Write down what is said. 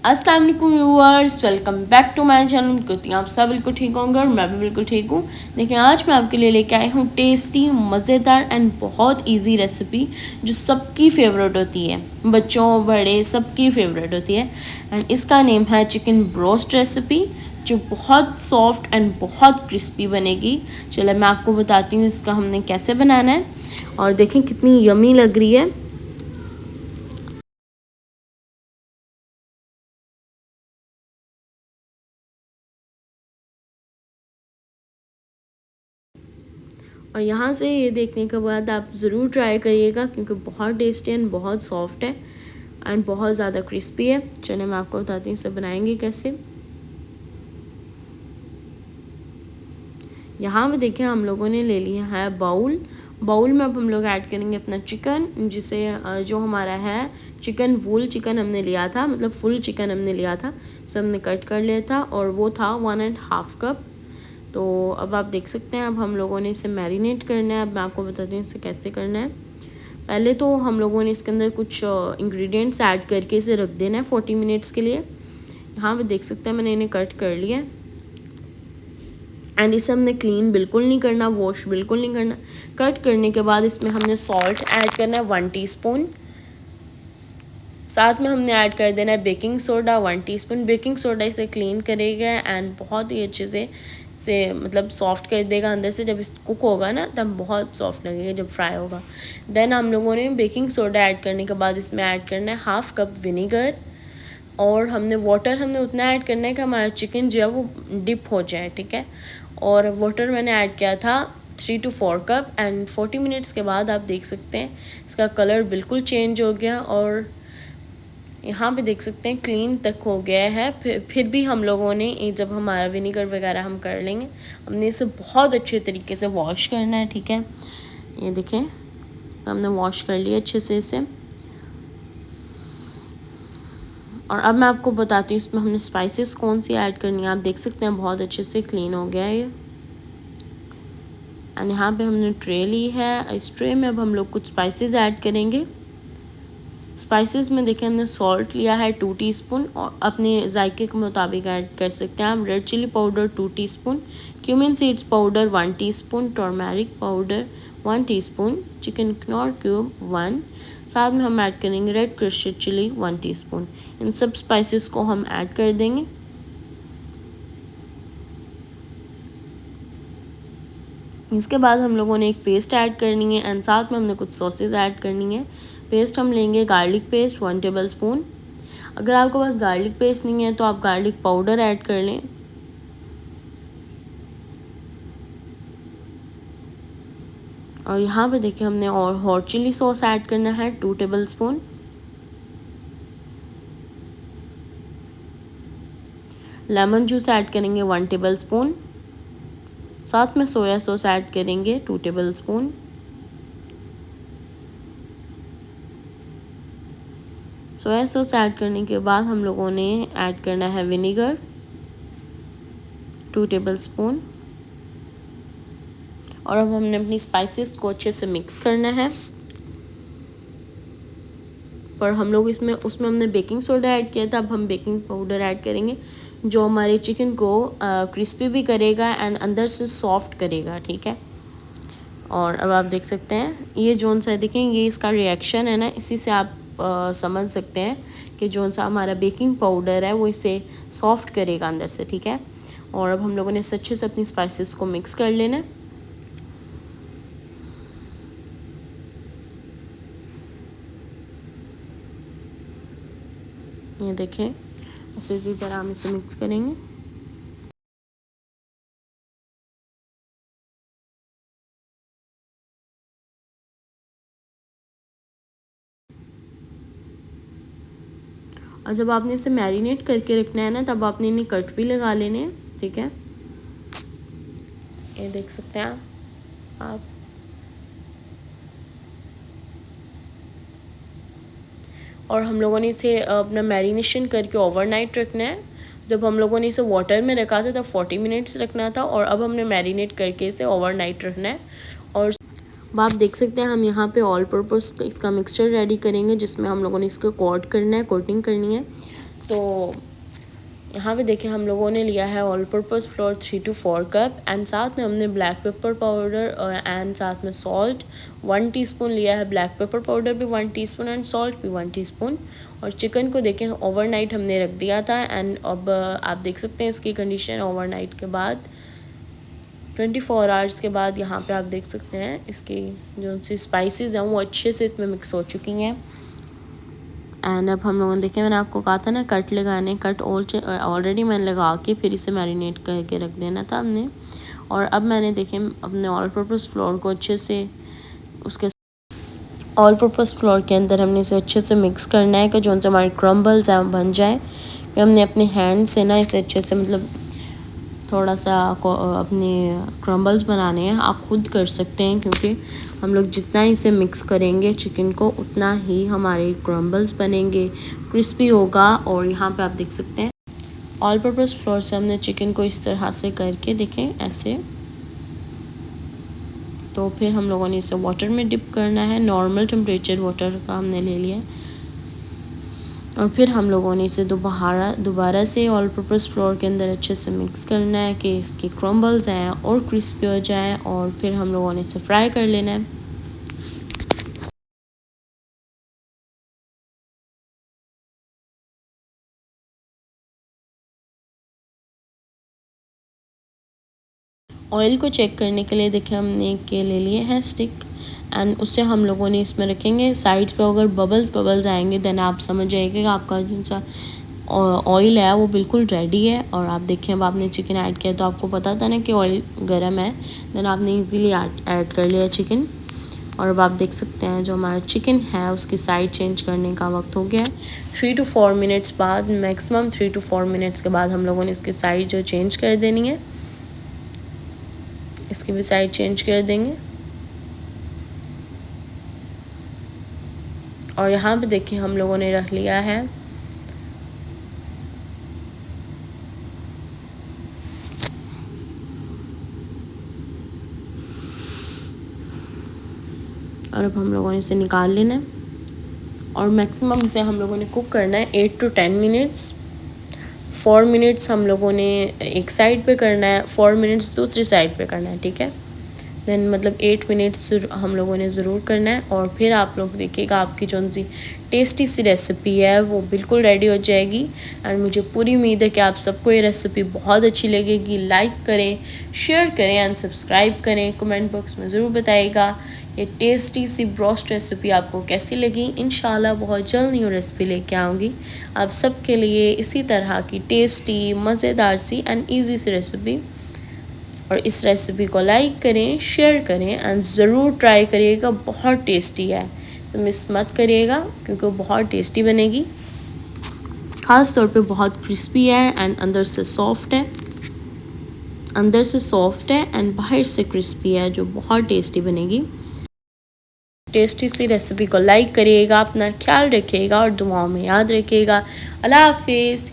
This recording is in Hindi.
अस्सलाम वालेकुम viewers, welcome back to my channel. कहती हैं आप सब बिल्कुल ठीक होंगे और मैं भी बिल्कुल ठीक हूँ। देखिए आज मैं आपके लिए लेके आई हूँ टेस्टी, मज़ेदार एंड बहुत इजी रेसिपी जो सबकी फेवरेट होती है, बच्चों बड़े सबकी फेवरेट होती है। एंड इसका नेम है चिकन ब्रोस्ट रेसिपी, जो बहुत सॉफ्ट एंड बहुत क्रिस्पी बनेगी। चलो मैं आपको बताती हूँ इसका हमने कैसे बनाना है। और देखें कितनी यमी लग रही है। और यहाँ से ये देखने के बाद आप ज़रूर ट्राई करिएगा, क्योंकि बहुत टेस्टी एंड बहुत सॉफ्ट है एंड बहुत ज़्यादा क्रिस्पी है। चलिए मैं आपको बताती हूँ इसे बनाएंगे कैसे। यहाँ पे देखिए हम लोगों ने ले लिया है बाउल में अब हम लोग ऐड करेंगे अपना चिकन, जिसे जो हमारा है चिकन वूल चिकन हमने लिया था, मतलब फुल चिकन हमने लिया था, सो हमने कट कर लिया था और वो था 1.5 कप। तो अब आप देख सकते हैं अब हम लोगों ने इसे मैरिनेट करना है। अब मैं आपको बताती हूँ इसे कैसे करना है। पहले तो हम लोगों ने इसके अंदर कुछ इंग्रेडिएंट्स ऐड करके इसे रख देना है 40 मिनट्स के लिए। यहाँ पे देख सकते हैं मैंने इन्हें कट कर लिया है। एंड इसे हमने क्लीन बिल्कुल नहीं करना, वॉश बिल्कुल नहीं करना। कट करने के बाद इसमें हमने सॉल्ट ऐड करना है 1 टीस्पून। साथ में हमने ऐड कर देना है baking soda 1 teaspoon. Baking soda इसे क्लीन करेगा एंड बहुत ही अच्छे से मतलब सॉफ्ट कर देगा अंदर से। जब कुक होगा ना तब बहुत सॉफ्ट लगेगा जब फ्राई होगा। देन हम लोगों ने बेकिंग सोडा ऐड करने के बाद इसमें ऐड करना है 1/2 कप विनीगर। और हमने उतना ऐड करना है कि हमारा चिकन जो है वो डिप हो जाए, ठीक है। और वाटर मैंने ऐड किया था 3 to 4 कप। एंड 40 मिनट्स के बाद आप देख सकते हैं इसका कलर बिल्कुल चेंज हो गया और यहाँ पे देख सकते हैं क्लीन तक हो गया है। फिर भी हम लोगों ने जब हमारा विनीगर वगैरह हम कर लेंगे, हमने इसे बहुत अच्छे तरीके से वॉश करना है, ठीक है। ये देखें हमने वॉश कर लिया अच्छे से इसे। और अब मैं आपको बताती हूँ इसमें हमने स्पाइसेस कौन सी ऐड करनी है। आप देख सकते हैं बहुत अच्छे से क्लीन हो गया है ये। एंड यहाँ पे हमने ट्रे ली है, इस ट्रे में अब हम लोग कुछ स्पाइसेस ऐड करेंगे। स्पाइसेस में देखिए हमने सॉल्ट लिया है 2 टीस्पून, और अपने जायके के मुताबिक ऐड कर सकते हैं आप। Red chilli powder 2 teaspoon, cumin seeds powder 1 teaspoon, turmeric powder 1 teaspoon, chicken Knorr cube 1। साथ में हम ऐड करेंगे रेड क्रश्ड चिली 1 टीस्पून। इन सब स्पाइसेस को हम ऐड कर देंगे। इसके बाद हम लोगों ने एक पेस्ट ऐड करनी है एंड साथ में हमने कुछ सॉसेज ऐड करनी है। पेस्ट हम लेंगे गार्लिक पेस्ट 1 टेबल स्पून। अगर आपके पास गार्लिक पेस्ट नहीं है तो आप गार्लिक पाउडर ऐड कर लें। और यहाँ पे देखिए हमने और हॉट चिली सॉस ऐड करना है 2 table spoon. Lemon juice add करेंगे 1 टेबल स्पून। साथ में सोया सॉस ऐड करेंगे 2 table spoon. Soya sauce add करने के बाद हम लोगों ने ऐड करना है विनीगर 2 टेबल स्पून। और अब हमने अपनी स्पाइसेस को अच्छे से मिक्स करना है। पर हम लोग उसमें हमने बेकिंग सोडा ऐड किया था, अब हम बेकिंग पाउडर ऐड करेंगे जो हमारे चिकन को क्रिस्पी भी करेगा एंड अंदर से सॉफ्ट करेगा, ठीक है। और अब आप देख सकते हैं ये जोन सा देखें, ये इसका रिएक्शन है ना, इसी से आप समझ सकते हैं कि जोन सा हमारा बेकिंग पाउडर है वो इसे सॉफ्ट करेगा अंदर से, ठीक है। और अब हम लोगों ने अच्छे से अपनी स्पाइसेस को मिक्स कर लेना है। ये देखें ऐसे इसी तरह हम इसे मिक्स करेंगे। और जब आपने इसे मैरिनेट करके रखना है ना, तब आपने इन्हें कट भी लगा लेने हैं, ठीक है। ये देख सकते हैं आप। और हम लोगों ने इसे अपना मैरिनेशन करके ओवरनाइट रखना है। जब हम लोगों ने इसे वाटर में रखा था तब 40 मिनट्स रखना था, और अब हमने मैरिनेट करके इसे ओवरनाइट रखना है। और अब आप देख सकते हैं हम यहाँ पे ऑल पर्पस इसका मिक्सचर रेडी करेंगे, जिसमें हम लोगों ने इसको कोट करना है, कोटिंग करनी है। तो यहाँ पे देखिए हम लोगों ने लिया है all purpose floor 3 to 4 cup and साथ में हमने ब्लैक पेपर पाउडर एंड साथ में सॉल्ट 1 टीस्पून लिया है। ब्लैक पेपर पाउडर भी 1 टीस्पून एंड सॉल्ट भी 1 टीस्पून। और चिकन को देखें ओवरनाइट हमने रख दिया था एंड अब आप देख सकते हैं इसकी कंडीशन ओवरनाइट के बाद 24 आवर्स के बाद यहाँ पे आप देख सकते हैं इसकी जो सी स्पाइसेस हैं वो अच्छे से इसमें मिक्स हो चुकी हैं। एंड अब हम लोगों ने देखें, मैंने आपको कहा था ना कट लगाने, कट ऑलरेडी मैंने लगा के फिर इसे मैरिनेट करके रख देना था हमने। और अब मैंने देखें अपने ऑल पर्पज़ फ्लोर को अच्छे से उसके ऑल पर्पज़ फ्लोर के अंदर हमने इसे अच्छे से मिक्स करना है कि जो से हमारे क्रम्बल्स हैं बन जाए। कि हमने अपने हैंड से ना इसे अच्छे से मतलब थोड़ा सा अपने क्रम्बल्स बनाने हैं। आप खुद कर सकते हैं क्योंकि हम लोग जितना इसे मिक्स करेंगे चिकन को उतना ही हमारे क्रम्बल्स बनेंगे, क्रिस्पी होगा। और यहाँ पे आप देख सकते हैं ऑल पर्पज़ फ्लोर से हमने चिकन को इस तरह से करके देखें ऐसे। तो फिर हम लोगों ने इसे वाटर में डिप करना है, नॉर्मल टेम्परेचर वाटर का हमने ले लिया। और फिर हम लोगों ने इसे दोबारा से ऑल पर्पज़ फ्लोर के अंदर अच्छे से मिक्स करना है कि इसके क्रम्बल्स आएँ और क्रिस्पी हो जाएँ। और फिर हम लोगों ने इसे फ्राई कर लेना है। ऑयल को चेक करने के लिए देखिए हमने के ले लिए हैं स्टिक एंड उससे हम लोगों ने इसमें रखेंगे। साइड्स पे अगर बबल्स आएंगे देन आप समझ जाइए कि आपका जो सा ऑयल है वो बिल्कुल रेडी है। और आप देखें अब आपने चिकन ऐड किया तो आपको पता था ना कि ऑयल गर्म है, देन आपने इजीली ऐड कर लिया चिकन। और अब आप देख सकते हैं जो हमारा चिकन है उसकी साइड चेंज करने का वक्त हो गया है। 3 to 4 मिनट्स बाद, मैक्सिमम 3 to 4 मिनट्स के बाद हम लोगों ने इसकी साइड जो चेंज कर देनी है, इसकी भी साइड चेंज कर देंगे। और यहाँ पे देखिए हम लोगों ने रख लिया है और अब हम लोगों ने इसे निकाल लेना है। और मैक्सिमम इसे हम लोगों ने कुक करना है 8 to 10 मिनट्स। 4 मिनट्स हम लोगों ने एक साइड पे करना है, 4 मिनट्स दूसरी साइड पे करना है, ठीक है। देन मतलब 8 मिनट्स हम लोगों ने ज़रूर करना है। और फिर आप लोग देखिएगा आपकी जो सी टेस्टी सी रेसिपी है वो बिल्कुल रेडी हो जाएगी। एंड मुझे पूरी उम्मीद है कि आप सबको ये रेसिपी बहुत अच्छी लगेगी। लाइक करें, शेयर करें एंड सब्सक्राइब करें। कमेंट बॉक्स में ज़रूर बताइएगा ये टेस्टी सी ब्रोस्ट रेसिपी आपको कैसी लगी। इंशाल्लाह बहुत जल्द न्यू रेसिपी लेके आऊँगी आप सबके लिए इसी तरह की टेस्टी मज़ेदार सी एंड ईजी सी रेसिपी। और इस रेसिपी को लाइक करें, शेयर करें एंड ज़रूर ट्राई करिएगा, बहुत टेस्टी है। तो मिस मत करिएगा क्योंकि वो बहुत टेस्टी बनेगी। ख़ास तौर पे बहुत क्रिस्पी है एंड अंदर से सॉफ्ट है, एंड बाहर से क्रिस्पी है जो बहुत टेस्टी बनेगी। टेस्टी सी रेसिपी को लाइक करिएगा, अपना ख्याल रखिएगा और दुआओं में याद रखिएगा। अल्लाह हाफिज़।